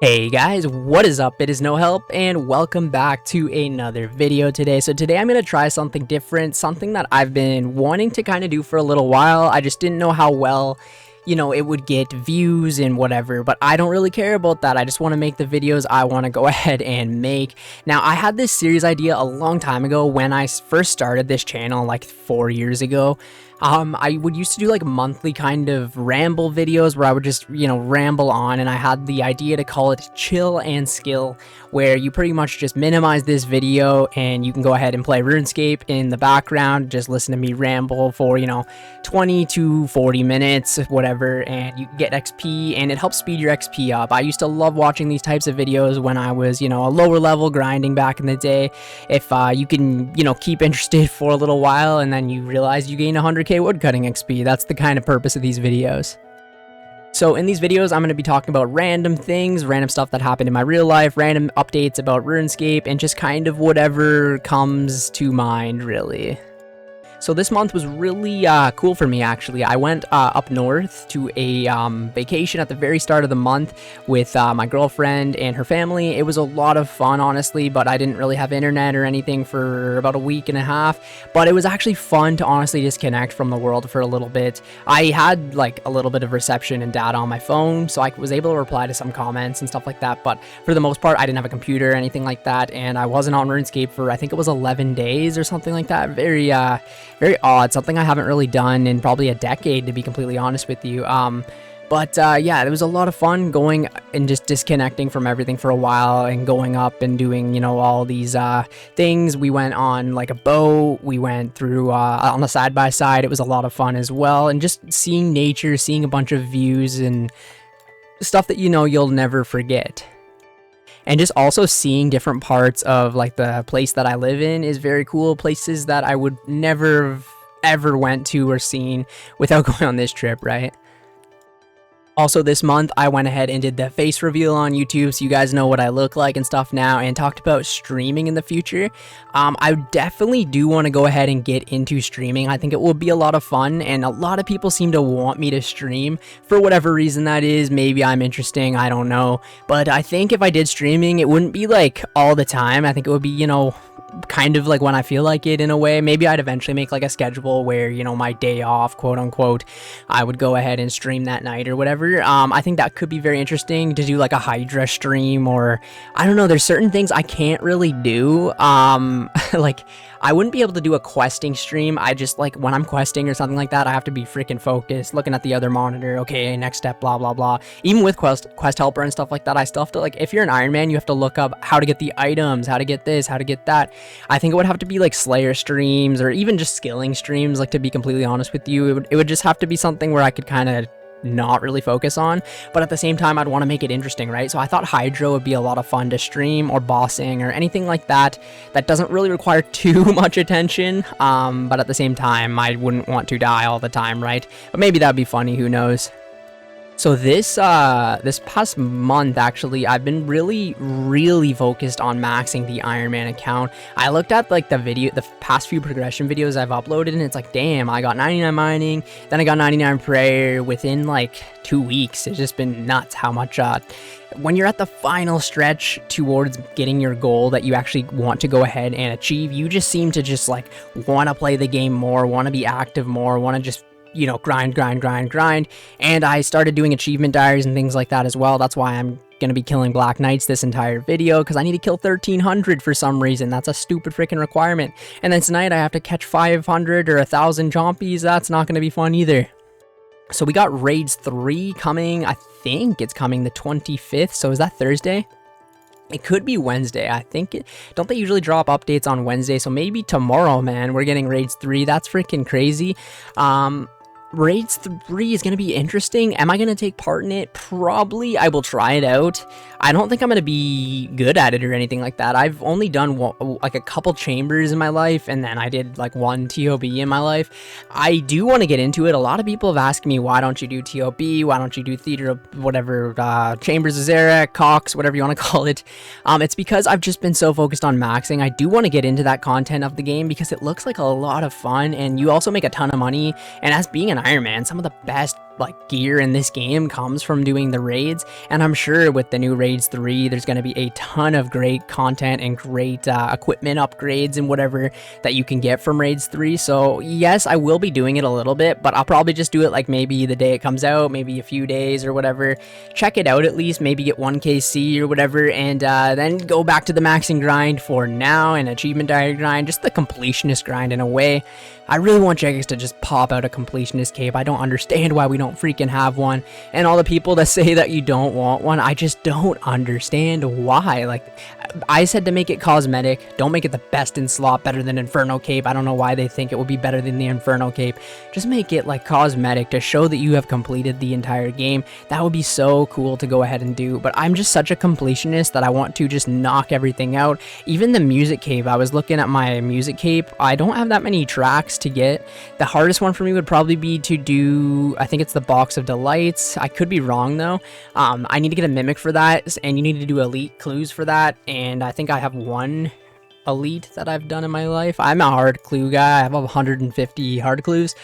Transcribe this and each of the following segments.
Hey guys, what is up? It is No Help and welcome back to another video today. So today I'm going to try something different, something that I've been wanting to kind of do for a little while. I just didn't know how well, it would get views and whatever, but I don't really care about that. I just want to make the videos I want to go ahead and make. Now, I had this series idea a long time ago when I first started this channel, like 4 years ago. I would used to do like monthly kind of ramble videos where I would just, ramble on, and I had the idea to call it Chill and Skill, where you pretty much just minimize this video and you can go ahead and play Runescape in the background, just listen to me ramble for, 20 to 40 minutes, whatever, and you get XP, and it helps speed your XP up. I used to love watching these types of videos when I was, a lower level grinding back in the day. If you can, keep interested for a little while and then you realize you gain 100k woodcutting XP. That's the kind of purpose of these videos. So in these videos, I'm going to be talking about random things, random stuff that happened in my real life, random updates about RuneScape, and just kind of whatever comes to mind, really. So this month was really cool for me, actually. I went up north to a vacation at the very start of the month with my girlfriend and her family. It was a lot of fun, honestly, but I didn't really have internet or anything for about a week and a half. But it was actually fun to honestly disconnect from the world for a little bit. I had like a little bit of reception and data on my phone, so I was able to reply to some comments and stuff like that. But for the most part, I didn't have a computer or anything like that, and I wasn't on RuneScape for, I think it was 11 days or something like that. Very odd, something I haven't really done in probably a decade, to be completely honest with you. Yeah, it was a lot of fun going and just disconnecting from everything for a while and going up and doing, all these things. We went on like a boat, we went through on a side-by-side. It was a lot of fun as well, and just seeing nature, seeing a bunch of views and stuff that you'll never forget. And just also seeing different parts of like the place that I live in is very cool. Places that I would never have ever went to or seen without going on this trip, right? Also this month, I went ahead and did the face reveal on YouTube, so you guys know what I look like and stuff now, and talked about streaming in the future. I definitely do want to go ahead and get into streaming. I think it will be a lot of fun, and a lot of people seem to want me to stream for whatever reason that is. Maybe I'm interesting, I don't know. But I think if I did streaming, it wouldn't be like all the time. I think it would be, kind of like when I feel like it in a way. Maybe I'd eventually make like a schedule where, my day off, quote unquote, I would go ahead and stream that night or whatever. I think that could be very interesting to do like a Hydra stream, or I don't know, there's certain things I can't really do. Like I wouldn't be able to do a questing stream. I just like when I'm questing or something like that, I have to be freaking focused, looking at the other monitor. Okay, next step, blah, blah, blah. Even with quest helper and stuff like that, I still have to, like, if you're an Ironman, you have to look up how to get the items, how to get this, how to get that. I think it would have to be like Slayer streams or even just skilling streams, like, to be completely honest with you. It would just have to be something where I could kind of not really focus on, but at the same time I'd want to make it interesting, right? So I thought Hydra would be a lot of fun to stream, or bossing, or anything like that that doesn't really require too much attention, but at the same time I wouldn't want to die all the time, right? But maybe that'd be funny, who knows. So this past month, actually, I've been really focused on maxing the Ironman account. I looked at like the past few progression videos I've uploaded, and it's like, damn, I got 99 mining, then I got 99 prayer within like 2 weeks. It's just been nuts how much when you're at the final stretch towards getting your goal that you actually want to go ahead and achieve, you just seem to just like want to play the game more, want to be active more, want to just grind. And I started doing achievement diaries and things like that as well. That's why I'm going to be killing Black Knights this entire video, because I need to kill 1300 for some reason. That's a stupid freaking requirement. And then tonight I have to catch 500 or 1000 chompies. That's not going to be fun either. So we got Raids 3 coming. I think it's coming the 25th. So is that Thursday? It could be Wednesday. I think don't they usually drop updates on Wednesday? So maybe tomorrow, man, we're getting Raids 3. That's freaking crazy. Raids 3 is going to be interesting. Am I going to take part in it? Probably. I will try it out. I don't think I'm going to be good at it or anything like that. I've only done like a couple chambers in my life, and then I did like one TOB in my life. I do want to get into it. A lot of people have asked me, why don't you do TOB? Why don't you do Theater of whatever, Chambers of Zarek, Cox, whatever you want to call it. It's because I've just been so focused on maxing. I do want to get into that content of the game because it looks like a lot of fun, and you also make a ton of money. And as being an Ironman, some of the best like gear in this game comes from doing the raids, and I'm sure with the new Raids 3 there's going to be a ton of great content and great equipment upgrades and whatever that you can get from Raids 3. So yes, I will be doing it a little bit, but I'll probably just do it like maybe the day it comes out, maybe a few days or whatever, check it out at least, maybe get 1kc or whatever, and then go back to the maxing grind for now, and achievement diary grind, just the completionist grind in a way. I really want Jagex to just pop out a completionist cape. I don't understand why we don't freaking have one. And all the people that say that you don't want one, I just don't understand why. Like, I said to make it cosmetic. Don't make it the best in slot, better than Inferno cape. I don't know why they think it would be better than the Inferno cape. Just make it like cosmetic to show that you have completed the entire game. That would be so cool to go ahead and do. But I'm just such a completionist that I want to just knock everything out. Even the music cape, I was looking at my music cape. I don't have that many tracks to get. The hardest one for me would probably be to do, I think it's the Box of Delights. I could be wrong though. I need to get a mimic for that, and you need to do elite clues for that, and I think I have one elite that I've done in my life. I'm a hard clue guy. I have 150 hard clues.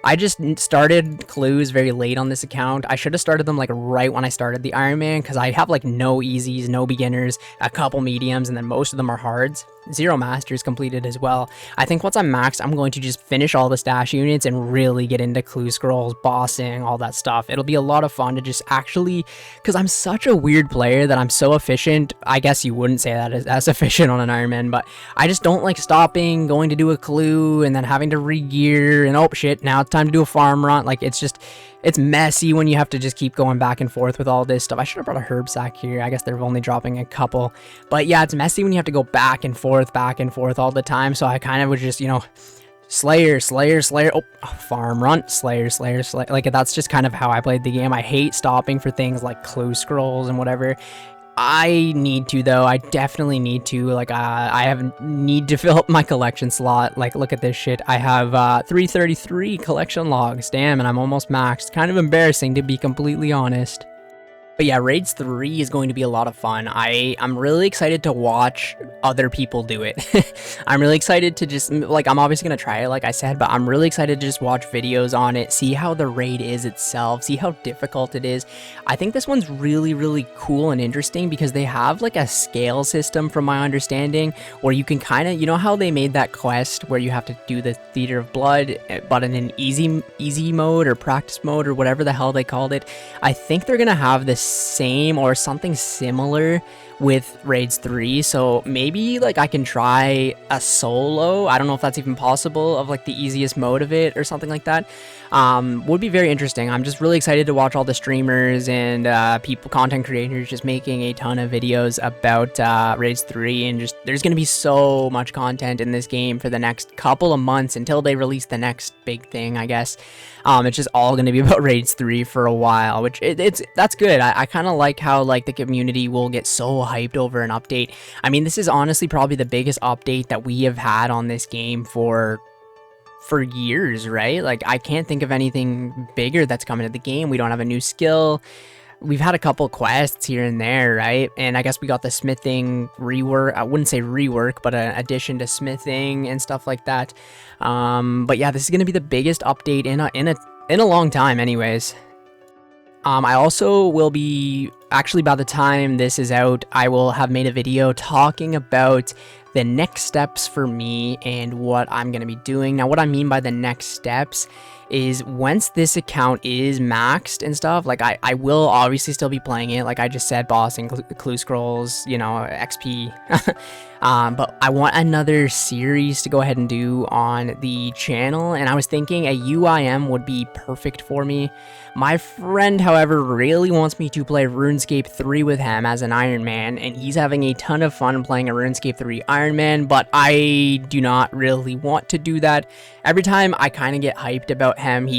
I just started clues very late on this account. I should have started them like right when I started the Ironman, because I have like no easies, no beginners, a couple mediums, and then most of them are hards. 0 masters completed as well. I think once I'm maxed, I'm going to just finish all the stash units and really get into clue scrolls, bossing, all that stuff. It'll be a lot of fun to just actually, because I'm such a weird player that I'm so efficient. I guess you wouldn't say that as efficient on an Ironman, but I just don't like stopping, going to do a clue, and then having to re-gear, and oh shit, now it's time to do a farm run. Like, it's messy when you have to just keep going back and forth with all this stuff. I should have brought a herb sack here. I guess they're only dropping a couple. But yeah, it's messy when you have to go back and forth all the time. So I kind of was just, you know, Slayer, oh, farm run, Slayer. Like, that's just kind of how I played the game. I hate stopping for things like clue scrolls and whatever. I need to though. I definitely need to. Like, I need to fill up my collection slot. Like, look at this shit. I have 333 collection logs. Damn, and I'm almost maxed. Kind of embarrassing, to be completely honest. But yeah, Raids 3 is going to be a lot of fun. I'm really excited to watch other people do it. I'm really excited to just, like, I'm obviously going to try it, like I said, but I'm really excited to just watch videos on it, see how the raid is itself, see how difficult it is. I think this one's really, really cool and interesting because they have, like, a scale system, from my understanding, where you can kind of, you know how they made that quest where you have to do the Theater of Blood, but in an easy mode or practice mode or whatever the hell they called it. I think they're going to have this same or something similar with Raids 3, so maybe like I can try a solo. I don't know if that's even possible, of like the easiest mode of it or something like that. Would be very interesting. I'm just really excited to watch all the streamers and content creators just making a ton of videos about Raids 3, and just there's gonna be so much content in this game for the next couple of months until they release the next big thing, I guess. It's just all gonna be about Raids 3 for a while, which that's good. I kind of like how like the community will get so hyped over an update. I mean, this is honestly probably the biggest update that we have had on this game for years, right? Like, I can't think of anything bigger that's coming to the game. We don't have a new skill. We've had a couple quests here and there, right? And I guess we got the smithing rework. I wouldn't say rework, but an addition to smithing and stuff like that. But yeah, this is gonna be the biggest update in a long time, anyways. I also will be, actually by the time this is out, I will have made a video talking about the next steps for me and what I'm going to be doing. Now, what I mean by the next steps is once this account is maxed and stuff, like I will obviously still be playing it, like I just said, bossing, clue scrolls, you know, XP. But I want another series to go ahead and do on the channel, and I was thinking a UIM would be perfect for me. My friend, however, really wants me to play RuneScape 3 with him as an Ironman, and he's having a ton of fun playing a RuneScape 3 Ironman, but I do not really want to do that. Every time I kind of get hyped about him,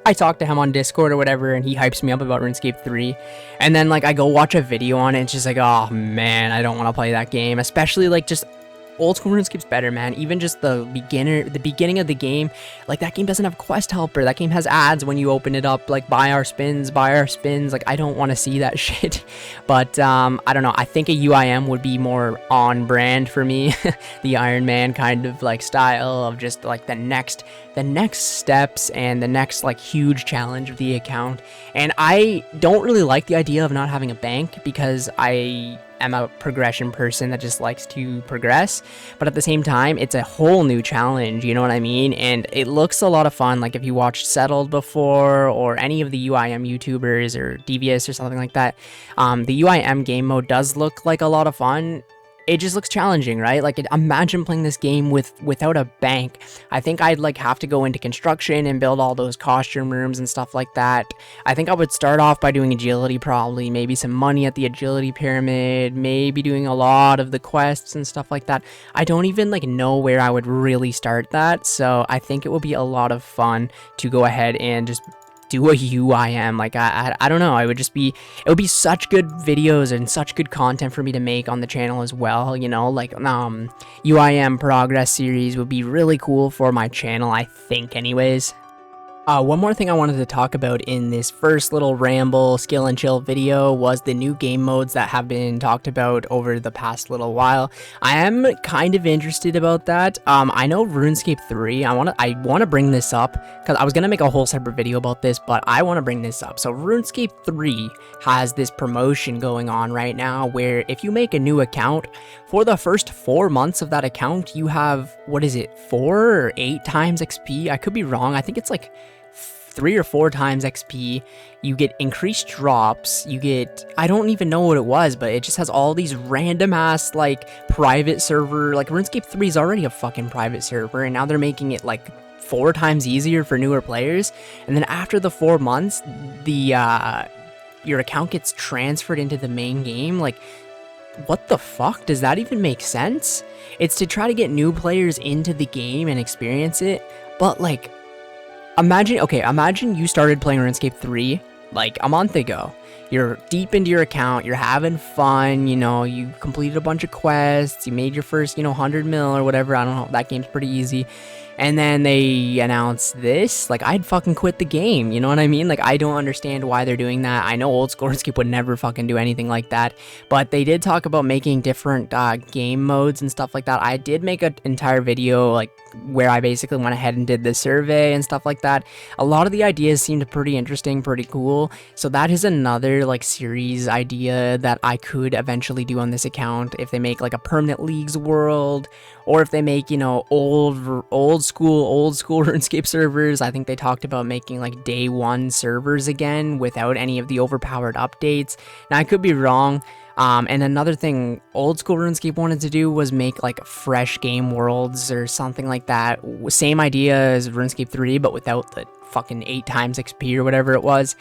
I talk to him on Discord or whatever, and he hypes me up about RuneScape 3, and then like I go watch a video on it, and it's just like, oh man, I don't want to play that game, especially like just Old school RuneScape's better, man. Even just the beginning of the game, like that game doesn't have quest helper. That game has ads when you open it up, like buy our spins. Like I don't want to see that shit. But I don't know. I think a UIM would be more on brand for me. The Iron Man kind of like style of just like the next steps and the next like huge challenge of the account. And I don't really like the idea of not having a bank because I am a progression person that just likes to progress, but at the same time it's a whole new challenge, you know what I mean? And it looks a lot of fun. Like if you watched Settled before or any of the UIM YouTubers or Devious or something like that, the UIM game mode does look like a lot of fun. It just looks challenging, right? Like imagine playing this game without a bank. I think I'd like have to go into construction and build all those costume rooms and stuff like that. I think I would start off by doing agility, probably maybe some money at the agility pyramid, maybe doing a lot of the quests and stuff like that. I don't even like know where I would really start that, so I think it would be a lot of fun to go ahead and just do a UIM. Like I don't know, it would be such good videos and such good content for me to make on the channel as well, you know, like UIM Progress series would be really cool for my channel, I think anyways. One more thing I wanted to talk about in this first little ramble skill and chill video was the new game modes that have been talked about over the past little while. I am kind of interested about that. I know RuneScape 3, I want to bring this up because I was going to make a whole separate video about this, but I want to bring this up. So RuneScape 3 has this promotion going on right now where if you make a new account, for the first 4 months of that account, you have, what is it, 4 or 8 times XP? I could be wrong. I think it's like 3 or 4 times XP. You get increased drops. You get, I don't even know what it was, but it just has all these random ass like private server. Like RuneScape 3 is already a fucking private server, and now they're making it like 4 times easier for newer players. And then after the 4 months, your account gets transferred into the main game. Like, what the fuck? Does that even make sense? It's to try to get new players into the game and experience it, but like, imagine you started playing RuneScape 3 like a month ago. You're deep into your account, you're having fun, you know, you completed a bunch of quests, you made your first, 100 mil or whatever, I don't know, that game's pretty easy. And then they announce this, like, I'd fucking quit the game, you know what I mean? Like, I don't understand why they're doing that. I know old school RuneScape would never fucking do anything like that, but they did talk about making different game modes and stuff like that. I did make an entire video, like, where I basically went ahead and did the survey and stuff like that. A lot of the ideas seemed pretty interesting, pretty cool, so that is another, like, series idea that I could eventually do on this account if they make, like, a permanent leagues world, or if they make, old school RuneScape servers. I think they talked about making like day 1 servers again without any of the overpowered updates. Now I could be wrong. And another thing old school RuneScape wanted to do was make like fresh game worlds or something like that. Same idea as RuneScape 3, but without the fucking 8 times XP or whatever it was.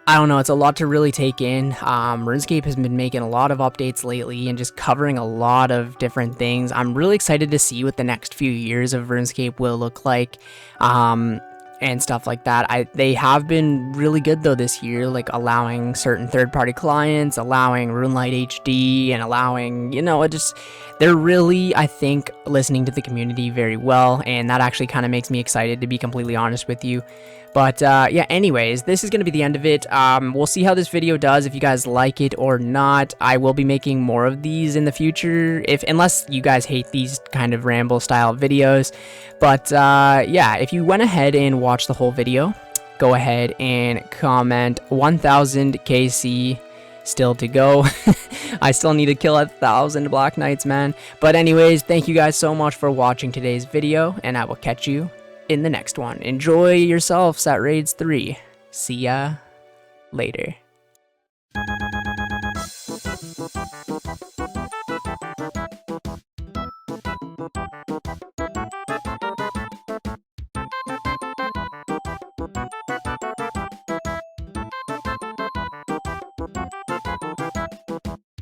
I don't know, it's a lot to really take in. RuneScape has been making a lot of updates lately and just covering a lot of different things. I'm really excited to see what the next few years of RuneScape will look like, and stuff like that. They have been really good though this year, like allowing certain third-party clients, allowing RuneLite HD, and allowing, they're really, I think, listening to the community very well, and that actually kind of makes me excited, to be completely honest with you. But yeah, anyways, this is going to be the end of it. We'll see how this video does, if you guys like it or not. I will be making more of these in the future, unless you guys hate these kind of ramble style videos. But yeah, if you went ahead and watched the whole video, go ahead and comment 1000 KC. Still to go. I still need to kill 1,000 Black Knights, man. But anyways, thank you guys so much for watching today's video, and I will catch you in the next one. Enjoy yourselves at Raids 3. See ya later.